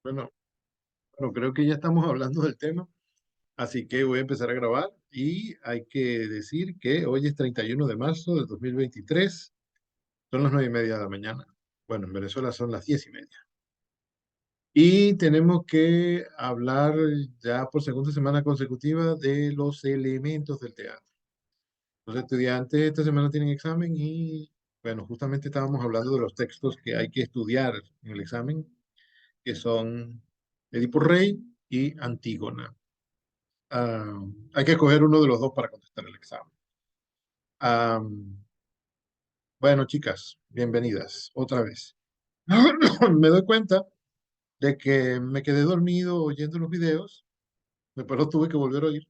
Bueno, bueno, creo que ya estamos hablando del tema, así que voy a empezar a grabar y hay que decir que hoy es 31 de marzo de 2023, son las 9:30 de la mañana. Bueno, en Venezuela son las 10:30. Y tenemos que hablar ya por segunda semana consecutiva de los elementos del teatro. Los estudiantes esta semana tienen examen y, bueno, justamente estábamos hablando de los textos que hay que estudiar en el examen, que son Edipo Rey y Antígona. Ah, hay que escoger uno de los dos para contestar el examen. Ah, bueno, chicas, bienvenidas otra vez. Me doy cuenta de que me quedé dormido oyendo los videos, después los tuve que volver a oír,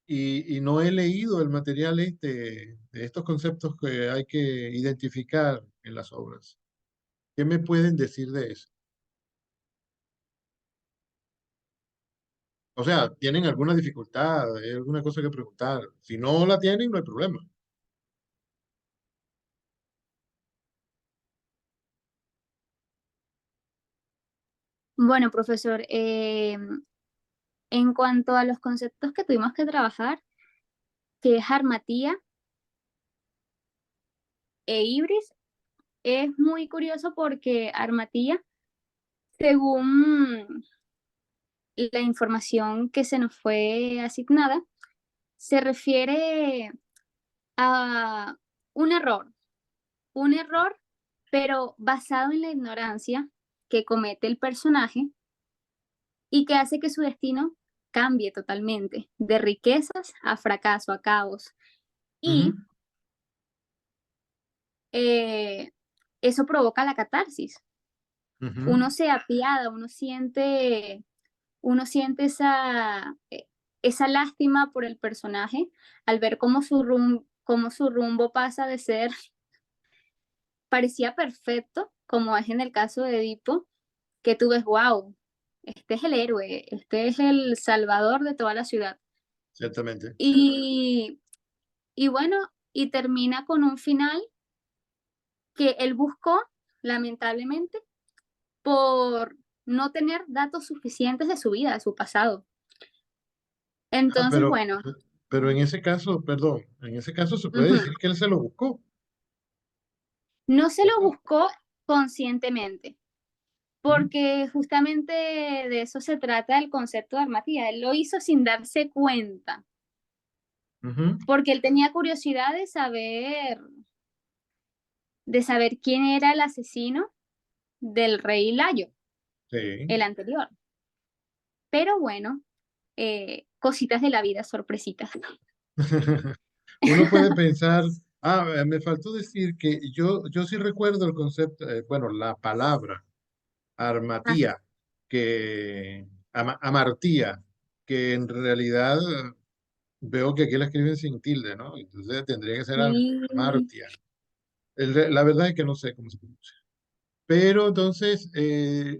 y no he leído el material de estos conceptos que hay que identificar en las obras. ¿Qué me pueden decir de eso? O sea, ¿tienen alguna dificultad? ¿Hay alguna cosa que preguntar? Si no la tienen, no hay problema. Bueno, profesor, en cuanto a los conceptos que tuvimos que trabajar, que es armatía e ibris, es muy curioso porque armatía, según la información que se nos fue asignada, se refiere a un error, un error, pero basado en la ignorancia que comete el personaje y que hace que su destino cambie totalmente, de riquezas a fracaso, a caos. Ujú, Y eh, eso provoca la catarsis. ujú. Uno se apiada, uno siente esa lástima por el personaje al ver cómo su rumbo pasa de ser, parecía perfecto, como es en el caso de Edipo, que tú ves, wow, este es el héroe, este es el salvador de toda la ciudad. Ciertamente. Y, y bueno, y termina con un final que él buscó, lamentablemente, por no tener datos suficientes de su vida, de su pasado. Ah, Entonces, bueno, pero en ese caso, perdón, en ese caso se puede ujú, decir que él se lo buscó. no se lo ¿Cierto? buscó conscientemente, Ujú, porque justamente de eso se trata el concepto de armatía. Él lo hizo sin darse cuenta, ujú. porque él tenía curiosidad de saber quién era el asesino del rey Layo, Sí. el anterior. Pero bueno, cositas de la vida, sorpresitas. Uno puede pensar, me faltó decir que yo sí recuerdo el concepto, bueno, la palabra Ah, armatía, amartía, que en realidad veo que aquí la escriben sin tilde, ¿no? Entonces tendría que ser sí, amartia. La verdad es que no sé cómo se pronuncia. Pero entonces,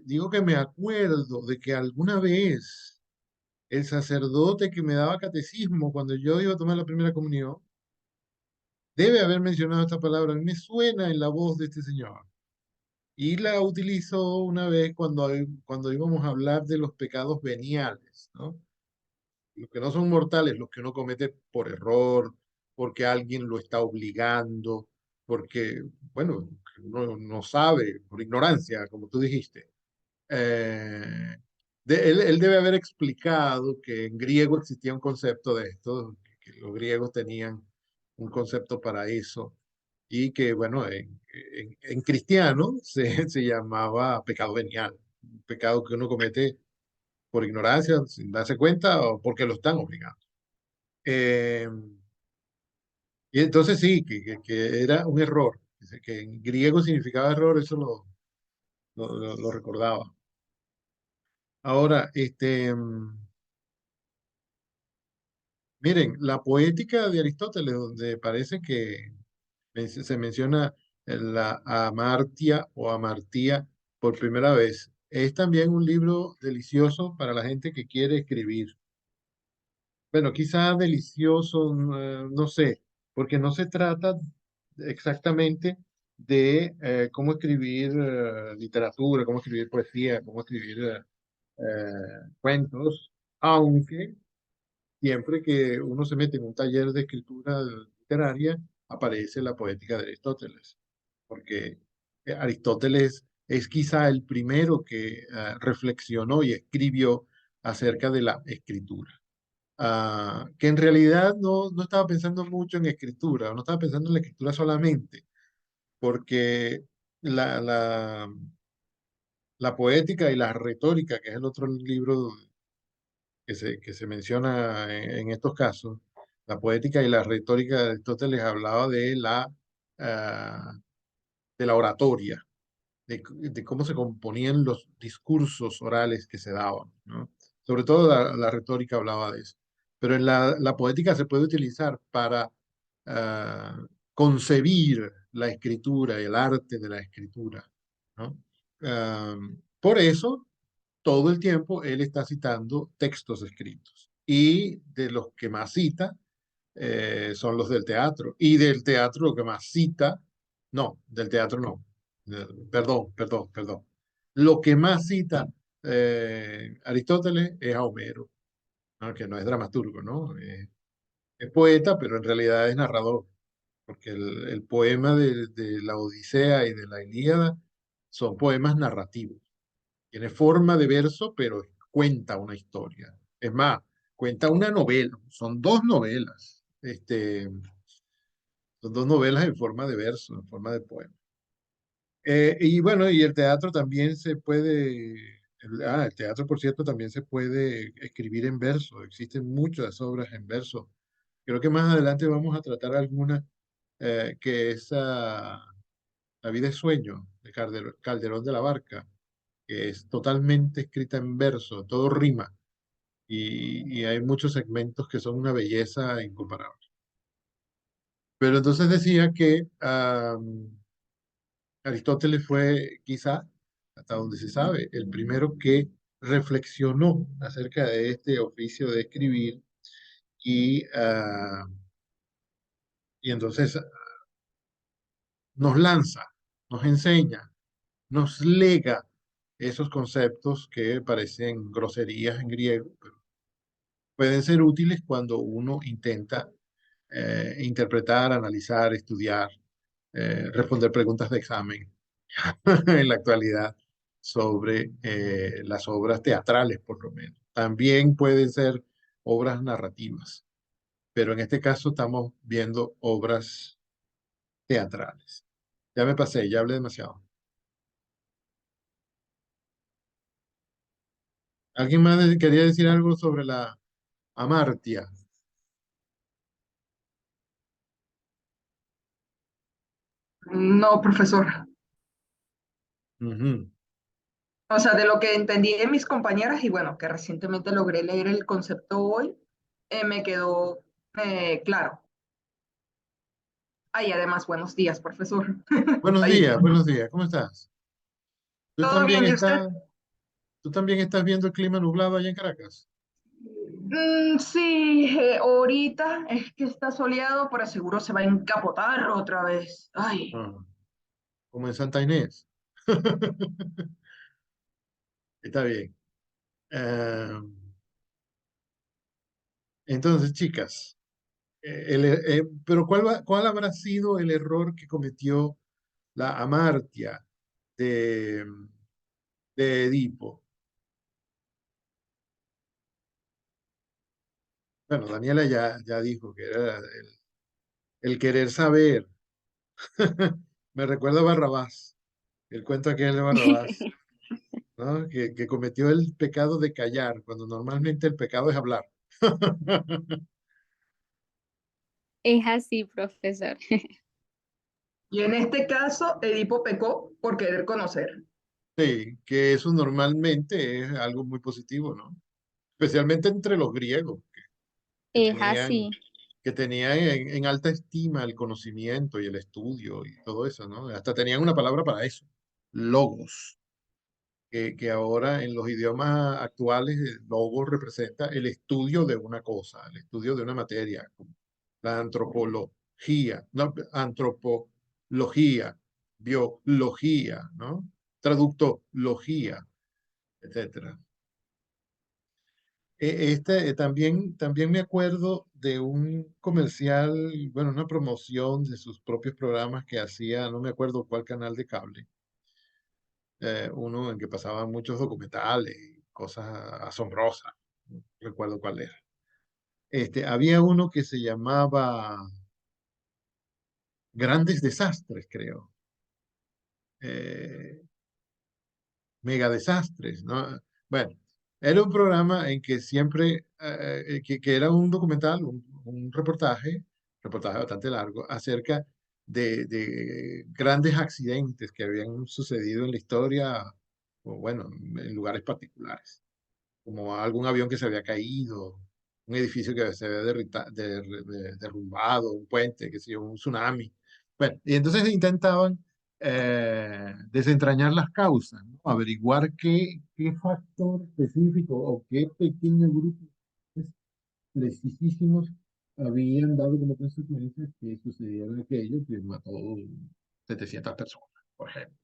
digo que me acuerdo de que alguna vez el sacerdote que me daba catecismo cuando yo iba a tomar la primera comunión, debe haber mencionado esta palabra. A mí me suena en la voz de este señor. Y la utilizó una vez cuando íbamos a hablar de los pecados veniales, ¿no? Los que no son mortales, los que uno comete por error, porque alguien lo está obligando, porque, bueno, uno no sabe, por ignorancia, como tú dijiste. Eh, él debe haber explicado que en griego existía un concepto de esto, que los griegos tenían un concepto para eso, y que, bueno, en cristiano se llamaba pecado venial, un pecado que uno comete por ignorancia, sin darse cuenta, o porque lo están obligando. Eh, y entonces sí, que era un error, dice que en griego significaba error, eso lo recordaba. Ahora, miren, la poética de Aristóteles, donde parece que se menciona la amartia o amartía por primera vez, es también un libro delicioso para la gente que quiere escribir. Bueno, quizá delicioso, no sé, porque no se trata exactamente. de cómo escribir literatura, cómo escribir poesía, cómo escribir cuentos, aunque siempre que uno se mete en un taller de escritura literaria, aparece la poética de Aristóteles, porque Aristóteles es quizá el primero que reflexionó y escribió acerca de la escritura. Que en realidad no estaba pensando mucho en escritura, no estaba pensando en la escritura solamente, porque la, la, la poética y la retórica, que es el otro libro que se menciona en estos casos, la poética y la retórica de Aristóteles hablaba ah, de la oratoria, de cómo se componían los discursos orales que se daban, ¿no? Sobre todo la retórica hablaba de eso. Pero en la poética se puede utilizar para concebir la escritura y el arte de la escritura, ¿no? Ah, por eso, todo el tiempo él está citando textos escritos. Y de los que más cita son los del teatro. Y del teatro lo que más cita, no, del teatro no, perdón. Lo que más cita Aristóteles es a Homero, ¿no? Que no es dramaturgo, ¿no? Es poeta, pero en realidad es narrador, porque el poema de la Odisea y de la Ilíada son poemas narrativos. Tiene forma de verso, pero cuenta una historia. Es más, cuenta una novela, son dos novelas. Son dos novelas en forma de verso, en forma de poema. Y bueno, y el teatro también se puede, el teatro, por cierto, también se puede escribir en verso. Existen muchas obras en verso. Creo que más adelante vamos a tratar alguna que es La vida es sueño, de Calderón de la Barca, que es totalmente escrita en verso, todo rima, y hay muchos segmentos que son una belleza incomparable. Pero entonces decía que Aristóteles fue quizá, hasta donde se sabe, el primero que reflexionó acerca de este oficio de escribir y, y entonces nos lanza, nos enseña, nos lega esos conceptos que parecen groserías en griego, pero pueden ser útiles cuando uno intenta interpretar, analizar, estudiar, responder preguntas de examen en la actualidad sobre las obras teatrales, por lo menos. También pueden ser obras narrativas, pero en este caso estamos viendo obras teatrales. Ya me pasé, ya hablé demasiado. ¿Alguien más quería decir algo sobre la Amartya? No, profesor. Ujú. O sea, de lo que entendí de mis compañeras y bueno, que recientemente logré leer el concepto hoy, me quedó claro. Ay, además, buenos días, profesor. Ahí. Buenos días, ¿cómo estás? ¿Tú ¿Todo también bien y usted? estás, tú también estás viendo el clima nublado allá en Caracas? Sí, ahorita es que está soleado, pero seguro se va a encapotar otra vez. Ay, Ah, como en Santa Inés. Está bien. Ah, entonces, chicas, pero ¿cuál habrá sido el error que cometió la Amartya de, de Edipo? Bueno, Daniela ya dijo que era el querer saber. Me recuerda a Barrabás, el cuento aquel de Barrabás, ¿no? Que cometió el pecado de callar, cuando normalmente el pecado es hablar. Es así, profesor. y en este caso, Edipo pecó por querer conocer. Sí, que eso normalmente es algo muy positivo, ¿no? Especialmente entre los griegos, que Es tenían, así. que tenían en alta estima el conocimiento y el estudio y todo eso, ¿no? Hasta tenían una palabra para eso, logos, que ahora en los idiomas actuales, logos representa el estudio de una cosa, el estudio de una materia, como la antropología, no, antropología. biología, ¿no? Traductología, etcétera. También me acuerdo de un comercial, bueno, una promoción de sus propios programas que hacía, no me acuerdo cuál canal de cable, uno en que pasaban muchos documentales, cosas asombrosas, no recuerdo cuál era. Había uno que se llamaba Grandes Desastres, creo. Eh, Mega desastres, ¿no? Bueno, era un programa en que siempre, que era un documental, un reportaje bastante largo, acerca de grandes accidentes que habían sucedido en la historia, o bueno, en lugares particulares, como algún avión que se había caído, un edificio que se había derrumbado, un puente, que sé yo, un tsunami. Bueno, y entonces intentaban desentrañar las causas, ¿no? Averiguar qué factor específico o qué pequeño grupo precisísimos habían dado como consecuencia que sucediera aquello que mató 700 personas, por ejemplo.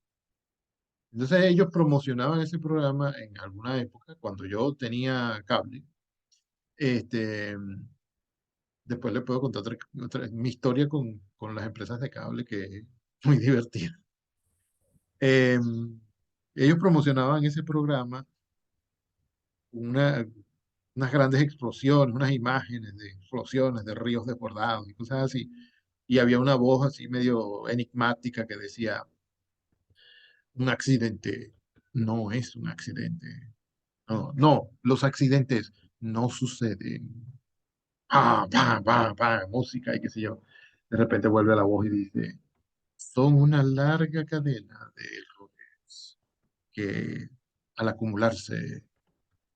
Entonces ellos promocionaban ese programa en alguna época, cuando yo tenía cable. Este, Después les puedo contar mi historia con las empresas de cable, que es muy divertida. Eh, Ellos promocionaban ese programa, una- unas grandes explosiones, unas imágenes de explosiones, de ríos desbordados y cosas así. Y había una voz así medio enigmática que decía, un accidente no es un accidente. No, no, los accidentes no suceden. Música y qué sé yo. De repente vuelve la voz y dice, son una larga cadena de errores que al acumularse,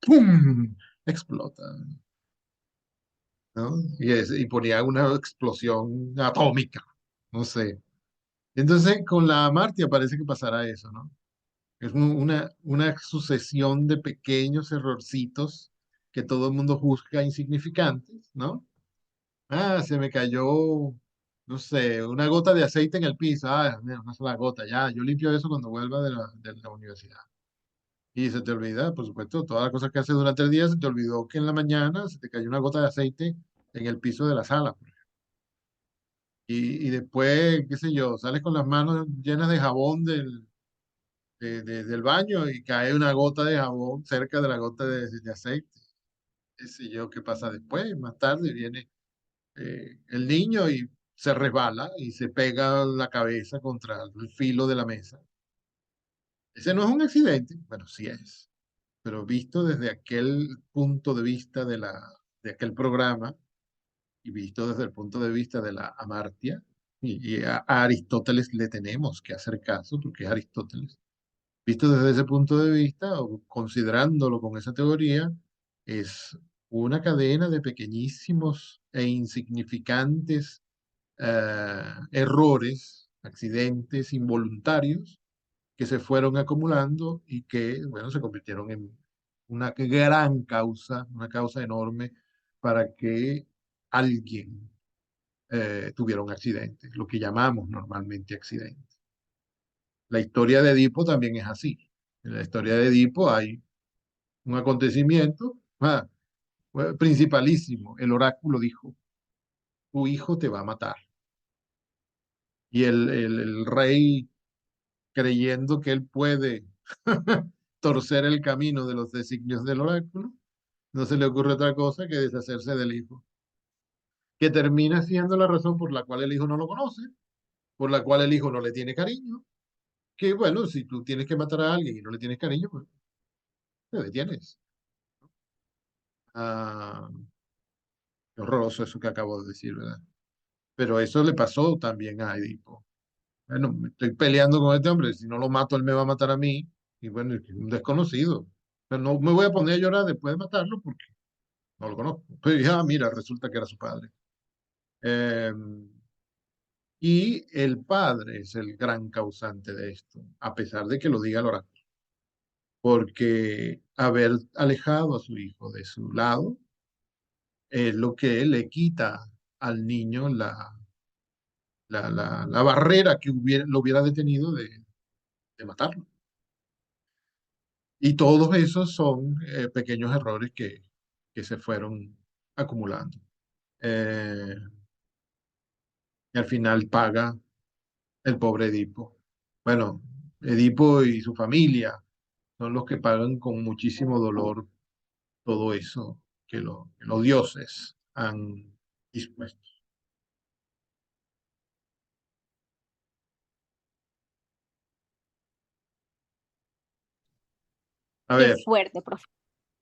¡pum!, explotan, ¿no? Y ponía una explosión atómica, no sé. Entonces, con la Amartya parece que pasará eso, ¿no? Es una sucesión de pequeños errorcitos que todo el mundo juzga insignificantes, ¿no? Ah, se me cayó, no sé, una gota de aceite en el piso. Ah, mira, una sola gota, ya. Yo limpio eso cuando vuelva de la universidad. Y se te olvida, por supuesto, todas las cosas que haces durante el día, se te olvidó que en la mañana se te cayó una gota de aceite en el piso de la sala. Y después, qué sé yo, sales con las manos llenas de jabón del baño y cae una gota de jabón cerca de la gota de aceite. Qué sé yo, qué pasa después. Más tarde viene el niño y se resbala y se pega la cabeza contra el filo de la mesa. Ese no es un accidente, bueno, sí es, pero visto desde aquel punto de vista de aquel programa y visto desde el punto de vista de la Amartya, y a Aristóteles le tenemos que hacer caso porque es Aristóteles, visto desde ese punto de vista o considerándolo con esa teoría, es una cadena de pequeñísimos e insignificantes errores, accidentes involuntarios que se fueron acumulando y que, bueno, se convirtieron en una gran causa, una causa enorme para que alguien tuviera un accidente, lo que llamamos normalmente accidente. La historia de Edipo también es así. En la historia de Edipo hay un acontecimiento principalísimo. El oráculo dijo, tu hijo te va a matar. Y el rey, creyendo que él puede torcer el camino de los designios del oráculo, no se le ocurre otra cosa que deshacerse del hijo, que termina siendo la razón por la cual el hijo no lo conoce, por la cual el hijo no le tiene cariño, que bueno, si tú tienes que matar a alguien y no le tienes cariño, pues te detienes. Ah, qué horroroso eso que acabo de decir, ¿verdad? Pero eso le pasó también a Edipo. Bueno, me estoy peleando con este hombre, si no lo mato, él me va a matar a mí, y bueno, es un desconocido. Pero no me voy a poner a llorar después de matarlo porque no lo conozco. Pero dije, mira, resulta que era su padre. Eh, y el padre es el gran causante de esto, a pesar de que lo diga el oráculo, porque haber alejado a su hijo de su lado es lo que le quita al niño la barrera que lo hubiera detenido de matarlo. Y todos esos son pequeños errores que se fueron acumulando. Eh, y al final paga el pobre Edipo. Bueno, Edipo y su familia son los que pagan con muchísimo dolor todo eso que los dioses han dispuesto. A Qué ver, fuerte, profe,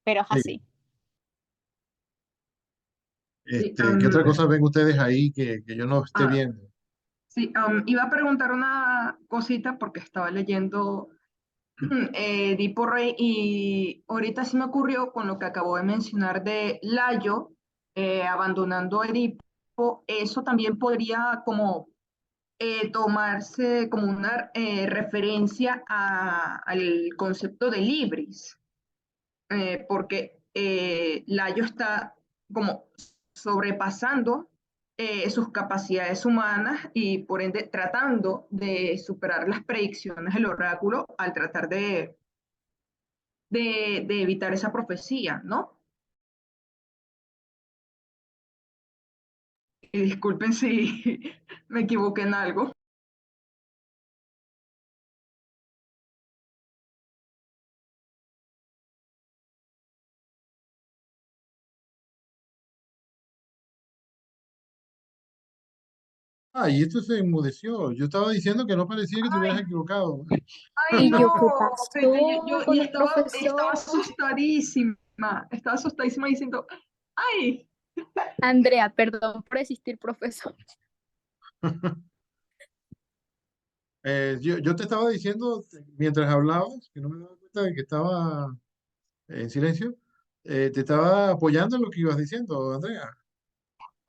pero es sí, así. Sí, ¿qué otra cosa ven ustedes ahí que yo no esté ah, viendo? sí, iba a preguntar una cosita porque estaba leyendo Edipo Rey y ahorita se me ocurrió con lo que acabo de mencionar de Layo abandonando a Edipo, eso también podría como tomarse como una referencia al concepto de libris, porque Layo está como sobrepasando sus capacidades humanas y por ende tratando de superar las predicciones del oráculo al tratar de evitar esa profecía, ¿no? Y disculpen si me equivoqué en algo. Ah, y esto se enmudeció. Yo estaba diciendo que no parecía que te hubieras Ay, equivocado. ay, Y yo, ¿qué no, pasó y con el estaba profesor? estaba asustadísima diciendo, ay, Andrea, perdón por existir, profesor. Yo te estaba diciendo mientras hablabas, que no me daba cuenta de que estaba en silencio, te estaba apoyando en lo que ibas diciendo, Andrea.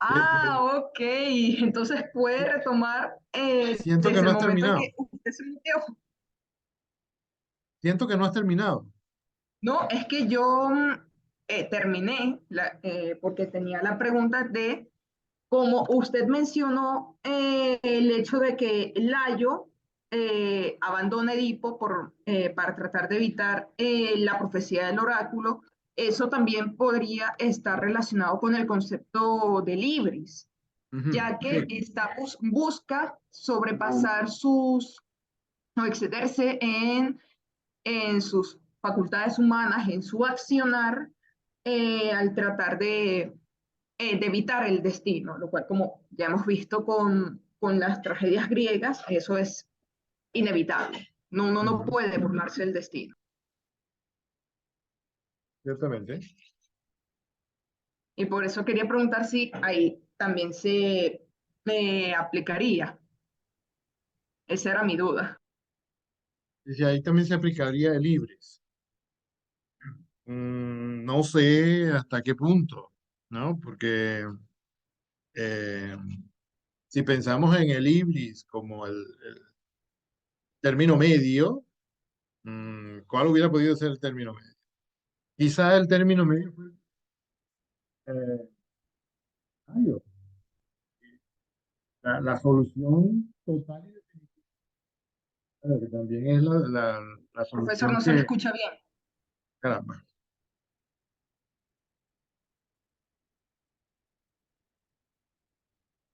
Eh, ah, ok, entonces puede retomar Siento que desde no el has momento en terminado. que usted se metió. Siento que no has terminado. No, es que yo terminé porque tenía la pregunta de, como usted mencionó, el hecho de que Layo abandona Edipo para tratar de evitar la profecía del oráculo, eso también podría estar relacionado con el concepto de libris, Ujú, ya que sí. busca sobrepasar o excederse en sus facultades humanas, en su accionar, al tratar de evitar el destino, lo cual, como ya hemos visto con las tragedias griegas, eso es inevitable. No, uno no Ujú, puede burlarse del destino. ciertamente. Y por eso quería preguntar si ahí también se me aplicaría. Esa era mi duda. Y ahí también se aplicaría el libres. No sé hasta qué punto, ¿no? Porque eh, si pensamos en el ibris como el término medio, ¿cuál hubiera podido ser el término medio? Quizá el término medio fue eh, ay, la solución total y definitiva, que también es la Profesor, solución no se le que, escucha bien. caramba.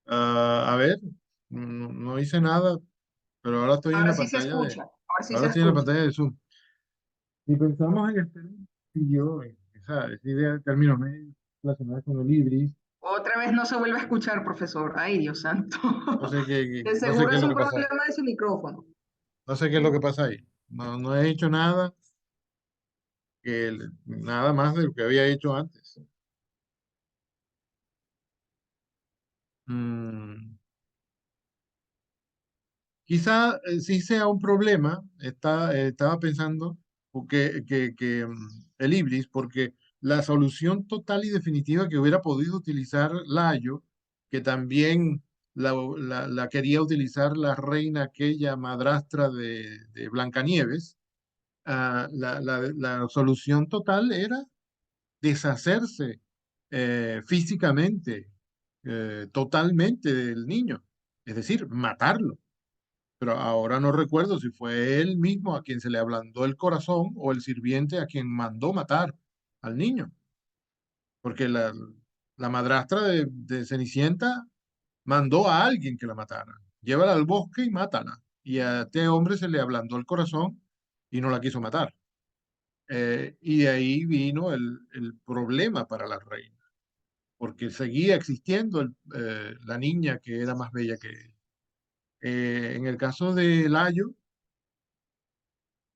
A ver, no hice nada, pero ahora estoy en Ahora la sí se pantalla escucha, ahora sí ahora se estoy en la escucha. pantalla de Zoom. Si pensamos en el término medio, en esa idea del término medio relacionada con el ibris, Otra vez no se vuelve a escuchar, profesor. Ay, Dios santo. De no sé seguro qué es es lo un que pasa ahí. problema de su micrófono. No sé qué es lo que pasa ahí. No he hecho nada nada más de lo que había hecho antes. Mm, Quizá sí sea un problema, estaba pensando el Ibris, porque la solución total y definitiva que hubiera podido utilizar Layo, que también la quería utilizar la reina aquella madrastra de Blancanieves, la solución total era deshacerse físicamente, totalmente del niño. es decir, matarlo. Pero ahora no recuerdo si fue él mismo a quien se le ablandó el corazón o el sirviente a quien mandó matar al niño. Porque la madrastra de Cenicienta mandó a alguien que la matara. Llévala al bosque y mátala. Y a este hombre se le ablandó el corazón y no la quiso matar. Y de ahí vino el problema para la reina, porque seguía existiendo la niña que era más bella que él. En el caso de Layo,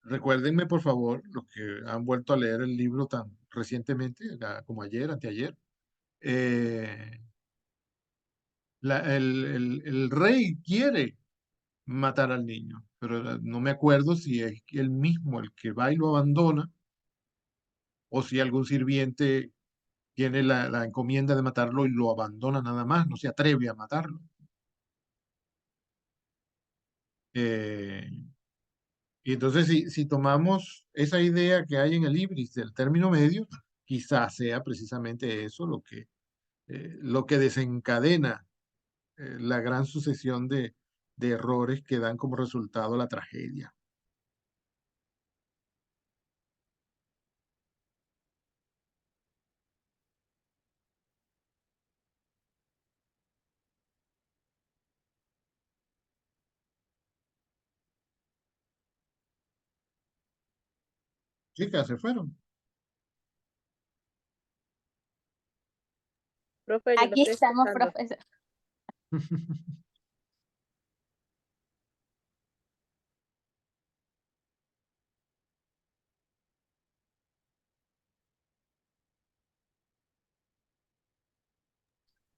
recuérdenme por favor, los que han vuelto a leer el libro tan recientemente, como ayer, anteayer, eh, el rey quiere matar al niño, pero no me acuerdo si es él mismo el que va y lo abandona o si algún sirviente tiene la encomienda de matarlo y lo abandona nada más, no se atreve a matarlo. Eh, y entonces, si tomamos esa idea que hay en el Ibris del término medio, quizás sea precisamente eso lo que desencadena la gran sucesión de errores que dan como resultado la tragedia. Chicas, se fueron. Profe, yo lo Aquí estoy estamos, escuchando. profesor.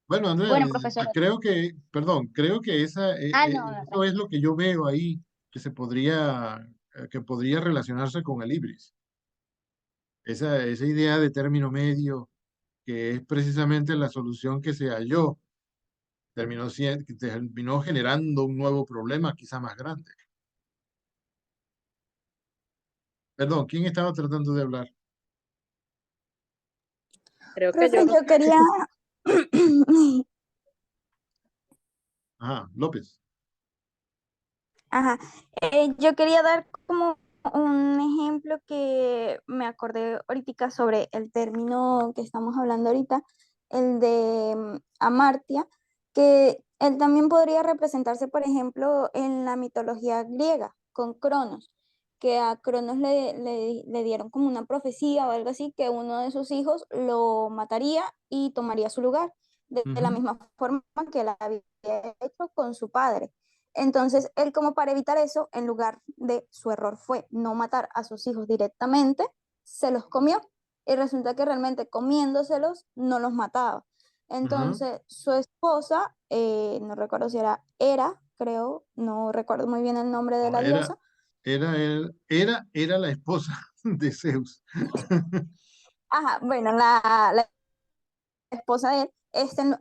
Bueno, Andrea, Bueno, profesor. creo que No, no, eso es lo que yo veo ahí, que podría relacionarse con el Ibris. Esa idea de término medio, que es precisamente la solución que se halló, que terminó generando un nuevo problema, quizá más grande. Perdón, ¿quién estaba tratando de hablar? Creo que Profe, yo. yo quería, Ajá, López. ajá, yo quería dar como un ejemplo que me acordé ahorita sobre el término que estamos hablando ahorita, el de Amartya, que él también podría representarse, por ejemplo, en la mitología griega, con Cronos, que a Cronos le dieron como una profecía o algo así, que uno de sus hijos lo mataría y tomaría su lugar, de la Ujú, misma forma que él había hecho con su padre. Entonces, él como para evitar eso, en lugar de su error fue no matar a sus hijos directamente, se los comió. Y resulta que realmente comiéndoselos no los mataba. ajá. Entonces, su esposa, no recuerdo si era Hera, creo, no recuerdo muy bien el nombre de No, la diosa. era la esposa de Zeus. Ajá, bueno, la esposa de él,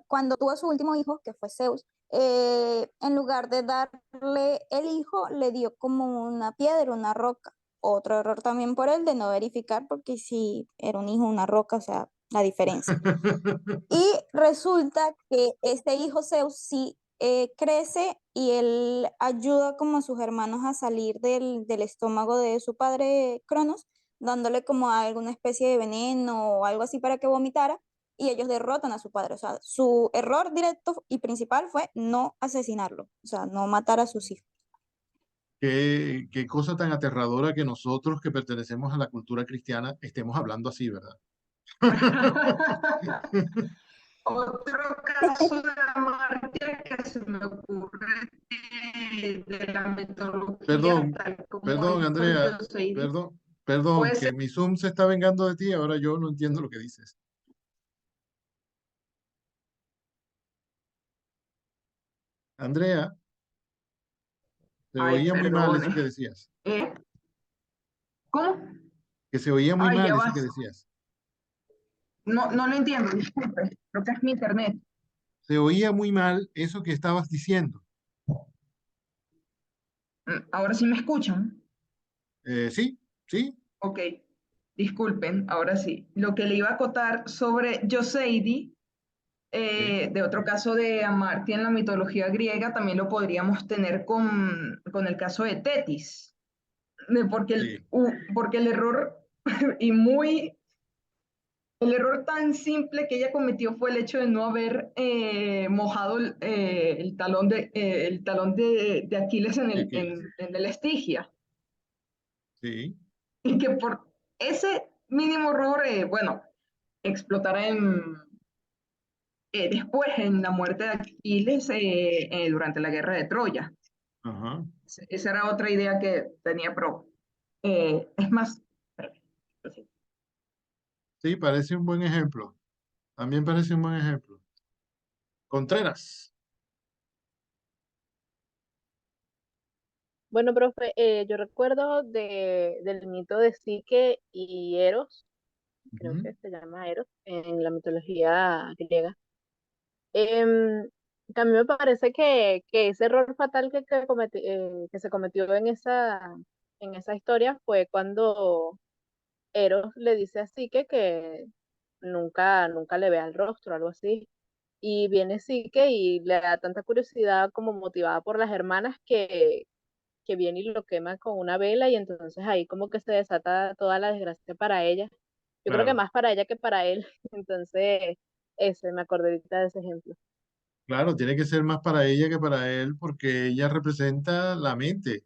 cuando tuvo su último hijo, que fue Zeus, en lugar de darle el hijo, le dio como una piedra, una roca. Otro error también por él de no verificar, porque si era un hijo, una roca, o sea, la diferencia. Y resulta que este hijo Zeus sí crece y él ayuda como a sus hermanos a salir del estómago de su padre Cronos, dándole como alguna especie de veneno o algo así para que vomitara, y ellos derrotan a su padre. O sea, su error directo y principal fue no asesinarlo, o sea, no matar a sus hijos. Qué cosa tan aterradora que nosotros que pertenecemos a la cultura cristiana estemos hablando así, ¿verdad? Otro caso de Amartya que se me ocurre de la mitología, Perdón, tal como perdón, hizo Andrea, Joseidi, perdón, puede que ser. mi Zoom se está vengando de ti, ahora yo no entiendo lo que dices. Andrea, se Ay, oía muy mal eso perdone. que decías, ¿Eh? ¿Cómo? que se oía muy Ay, mal ya eso va. que decías. No, no lo entiendo, disculpe. Creo que es mi internet. Se oía muy mal eso que estabas diciendo. Ahora sí me escuchan. Sí, sí, Ok, disculpen, ahora sí. Lo que le iba a acotar sobre Joseidi Sí, de otro caso de Amartya en la mitología griega, también lo podríamos tener con el caso de Tetis, sí, porque el error y muy el error tan simple que ella cometió fue el hecho de no haber mojado el talón de Aquiles en sí, Aquiles. en el Estigia. Sí, Y que por ese mínimo error, bueno, explotara después en la muerte de Aquiles durante la guerra de Troya. ajá. Esa era otra idea que tenía, pero es más. Sí, parece un buen ejemplo. También parece un buen ejemplo. Contreras. Bueno, profe, yo recuerdo del mito de Psique y Eros, creo Ujú. que se llama Eros, en la mitología griega. Em, que a mí me parece que ese error fatal que se cometió en esa historia fue cuando Eros le dice a Psique que nunca le vea el rostro, algo así. Y viene Psique y le da tanta curiosidad como motivada por las hermanas que viene y lo quema con una vela y entonces ahí como que se desata toda la desgracia para ella. Yo creo que Claro, más para ella que para él. Entonces, me acordé ahorita de ese ejemplo. claro, tiene que ser más para ella que para él porque ella representa la mente,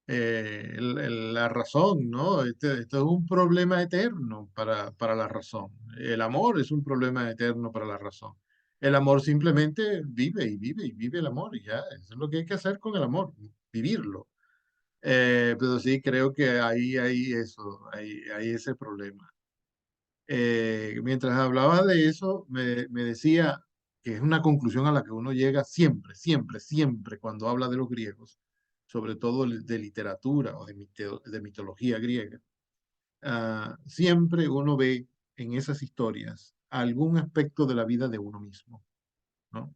la razón, ¿no? Esto es un problema eterno para la razón. El amor es un problema eterno para la razón. El amor simplemente vive y vive y vive el amor y ya, eso es lo que hay que hacer con el amor, vivirlo. Pero sí, creo que ahí hay eso, hay ese problema. Mientras hablaba de eso, me decía que es una conclusión a la que uno llega siempre, siempre, siempre cuando habla de los griegos, sobre todo de literatura o de mitología griega. Siempre uno ve en esas historias algún aspecto de la vida de uno mismo, ¿no?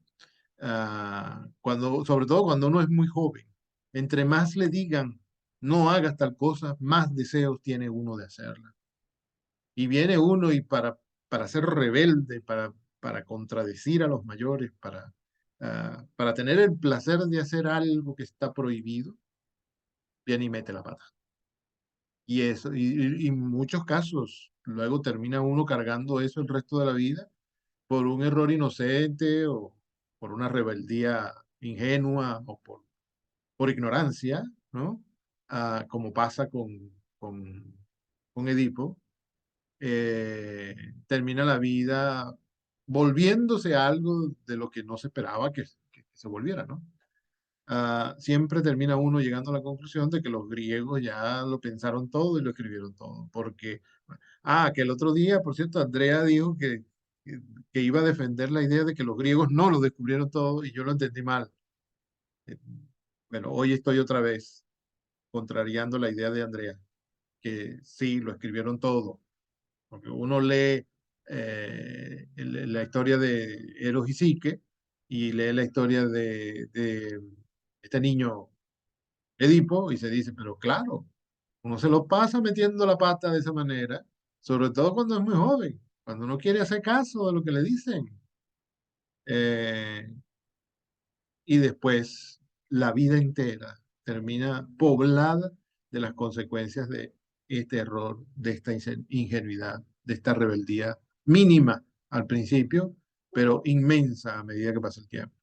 Sobre todo cuando uno es muy joven. Entre más le digan, no hagas tal cosa, más deseos tiene uno de hacerla. Y viene uno y para ser rebelde, para contradecir a los mayores, para tener el placer de hacer algo que está prohibido, viene y mete la pata. Y eso, y en muchos casos, luego termina uno cargando eso el resto de la vida por un error inocente o por una rebeldía ingenua o por ignorancia, ¿no? Como pasa con Edipo, termina la vida volviéndose algo de lo que no se esperaba que se volviera, ¿no? Siempre termina uno llegando a la conclusión de que los griegos ya lo pensaron todo y lo escribieron todo, porque, que el otro día, por cierto, Andrea dijo que iba a defender la idea de que los griegos no lo descubrieron todo y yo lo entendí mal. Eh, Bueno, hoy estoy otra vez contrariando la idea de Andrea, que sí, lo escribieron todo, porque uno lee la historia de Eros y Psique y lee la historia de este niño Edipo y se dice, pero claro, uno se lo pasa metiendo la pata de esa manera, sobre todo cuando es muy joven, cuando no quiere hacer caso de lo que le dicen. Eh, y después la vida entera termina poblada de las consecuencias de este error, de esta ingenuidad, de esta rebeldía mínima al principio, pero inmensa a medida que pasa el tiempo.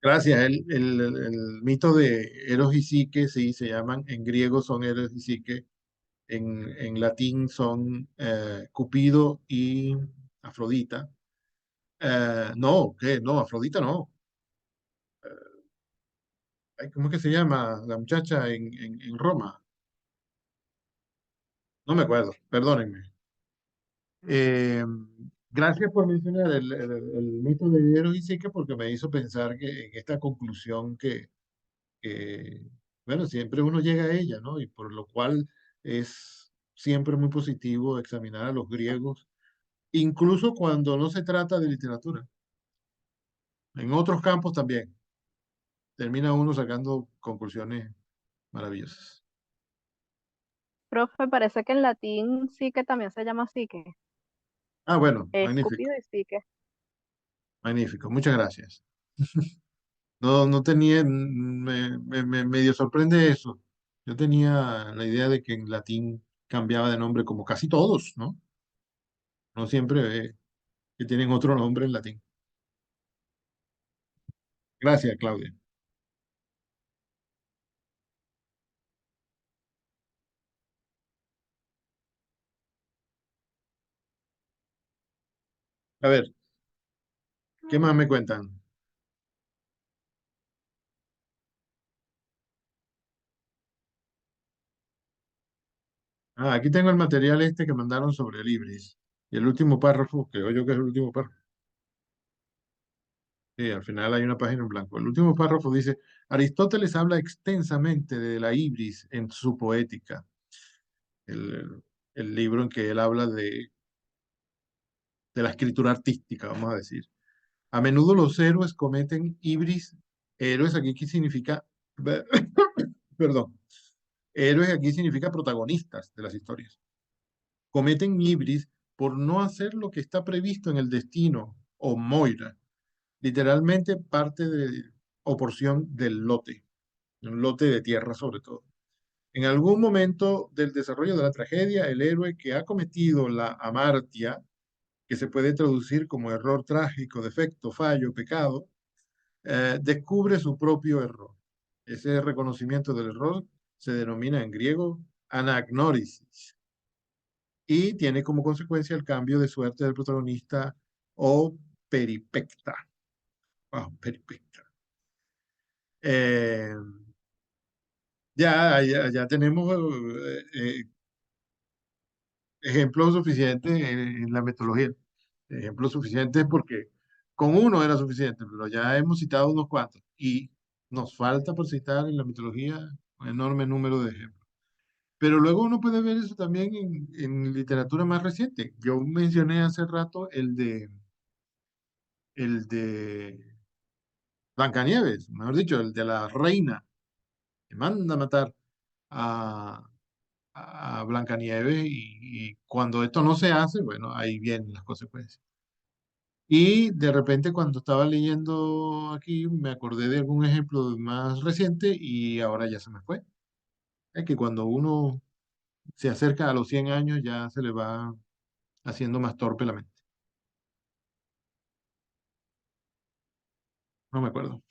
Gracias. El mito de Eros y Psique, sí, se llaman, en griego son Eros y Psique, en latín son Cupido y Afrodita. No, ¿qué? No, Afrodita no. Ay, ¿cómo es que se llama la muchacha en Roma? No me acuerdo, perdónenme. Eh, Gracias por mencionar el mito de Eros y Psique porque me hizo pensar que en esta conclusión que, bueno, siempre uno llega a ella, ¿no? Y por lo cual es siempre muy positivo examinar a los griegos, incluso cuando no se trata de literatura. En otros campos también. Termina uno sacando conclusiones maravillosas. Profe, parece que en latín sí que también se llama psique. Ah, bueno, magnífico, Cupido y Psique. magnífico. Muchas gracias. No, no tenía, me medio sorprende eso. Yo tenía la idea de que en latín cambiaba de nombre como casi todos, ¿no? No siempre que tienen otro nombre en latín. Gracias, Claudia. A ver, ¿qué más me cuentan? Ah, aquí tengo el material este que mandaron sobre el Ibris. Y el último párrafo, creo yo que es el último párrafo. Sí, al final hay una página en blanco. El último párrafo dice, Aristóteles habla extensamente de la ibris en su Poética, el libro en que él habla de la escritura artística, vamos a decir. A menudo los héroes cometen ibris. Héroes aquí ¿qué significa? Perdón. Héroes aquí significa protagonistas de las historias. Cometen ibris por no hacer lo que está previsto en el destino o moira, literalmente parte de o porción del lote, un lote de tierra sobre todo. En algún momento del desarrollo de la tragedia, el héroe que ha cometido la amartia, que se puede traducir como error trágico, defecto, fallo, pecado, descubre su propio error. Ese reconocimiento del error se denomina en griego anagnórisis y tiene como consecuencia el cambio de suerte del protagonista o peripecta. Wow, peripecta. Eh, ya tenemos ejemplos suficientes en la metodología. Ejemplos suficientes porque con uno era suficiente, pero ya hemos citado unos cuantos y nos falta por citar en la mitología un enorme número de ejemplos. Pero luego uno puede ver eso también en literatura más reciente. Yo mencioné hace rato el de Blancanieves, mejor dicho, el de la reina que manda a matar a, a Blancanieves y cuando esto no se hace, bueno, ahí vienen las consecuencias. Y de repente cuando estaba leyendo aquí me acordé de algún ejemplo más reciente y ahora ya se me fue. Es que cuando uno se acerca a los 100 años ya se le va haciendo más torpe la mente. No me acuerdo.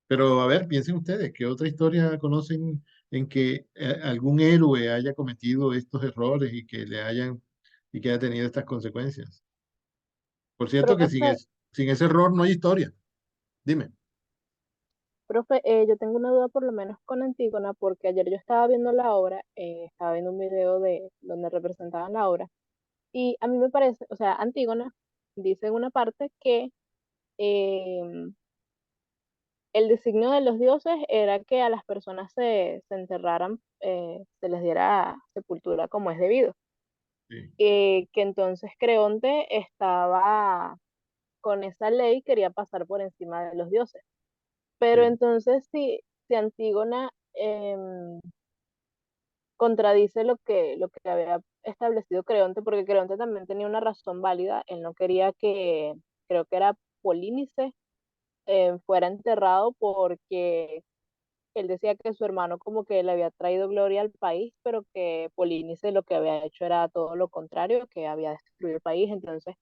Pero a ver, piensen ustedes, ¿qué otra historia conocen en que algún héroe haya cometido estos errores y que le hayan y que haya tenido estas consecuencias? Por cierto que Profe, sin ese error no hay historia. Dime. profe, yo tengo una duda por lo menos con Antígona, porque ayer yo estaba viendo la obra, estaba viendo un video de donde representaban la obra, y a mí me parece, o sea, Antígona dice en una parte que em, el designio de los dioses era que a las personas se enterraran, se les diera sepultura como es debido. Sí, Que entonces Creonte estaba con esa ley, quería pasar por encima de los dioses. Pero sí, entonces si Antígona contradice lo que había establecido Creonte, porque Creonte también tenía una razón válida, él no quería que, creo que era Polínice, fuera enterrado porque él decía que su hermano como que le había traído gloria al país, pero que Polínice lo que había hecho era todo lo contrario, que había destruido el país. Entonces,